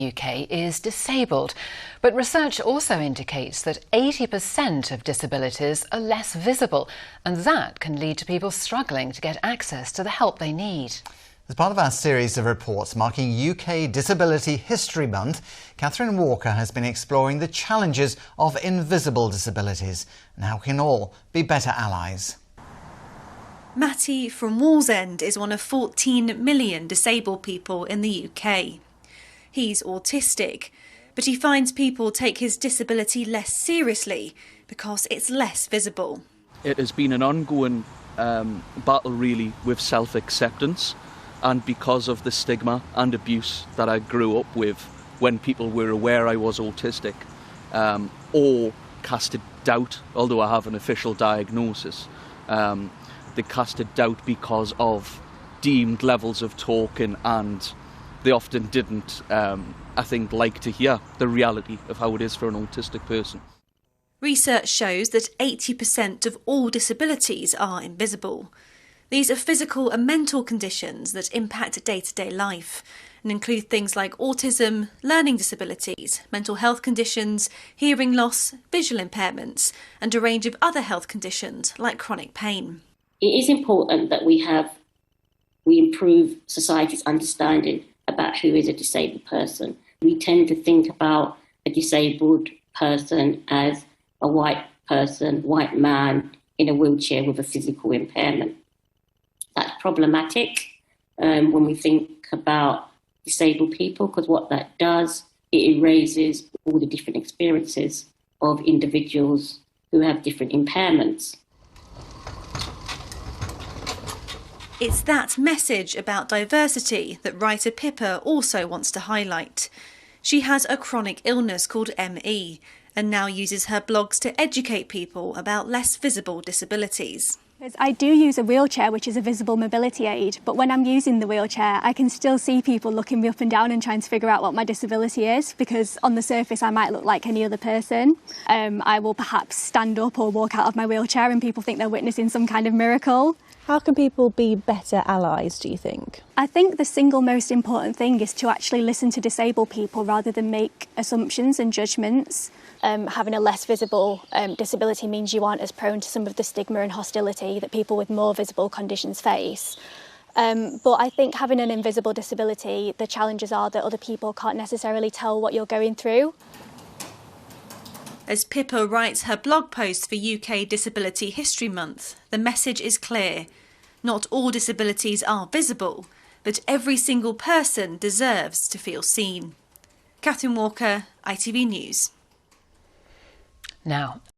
UK is disabled, but research also indicates that 80% of disabilities are less visible, and that can lead to people struggling to get access to the help they need. As part of our series of reports marking UK Disability History Month, Catherine Walker has been exploring the challenges of invisible disabilities and how can all be better allies. Matty from Wallsend is one of 14 million disabled people in the UK. He's autistic, but he finds people take his disability less seriously because it's less visible. It has been an ongoing battle really with self-acceptance, and because of the stigma and abuse that I grew up with when people were aware I was autistic, or casted doubt, although I have an official diagnosis. They casted doubt because of deemed levels of talking, and they often didn't, I think, like to hear the reality of how it is for an autistic person. Research shows that 80% of all disabilities are invisible. These are physical and mental conditions that impact day-to-day life and include things like autism, learning disabilities, mental health conditions, hearing loss, visual impairments, and a range of other health conditions like chronic pain. It is important that we improve society's understanding about who is a disabled person. We tend to think about a disabled person as a white person, white man in a wheelchair with a physical impairment. That's problematic when we think about disabled people, because what that does, it erases all the different experiences of individuals who have different impairments. It's that message about diversity that writer Pippa also wants to highlight. She has a chronic illness called ME and now uses her blogs to educate people about less visible disabilities. I do use a wheelchair, which is a visible mobility aid, but when I'm using the wheelchair, I can still see people looking me up and down and trying to figure out what my disability is, because on the surface I might look like any other person. I will perhaps stand up or walk out of my wheelchair and people think they're witnessing some kind of miracle. How can people be better allies, do you think? I think the single most important thing is to actually listen to disabled people rather than make assumptions and judgments. Having a less visible disability means you aren't as prone to some of the stigma and hostility that people with more visible conditions face. But I think having an invisible disability, the challenges are that other people can't necessarily tell what you're going through. As Pippa writes her blog post for UK Disability History Month, the message is clear. Not all disabilities are visible, but every single person deserves to feel seen. Catherine Walker, ITV News. Now,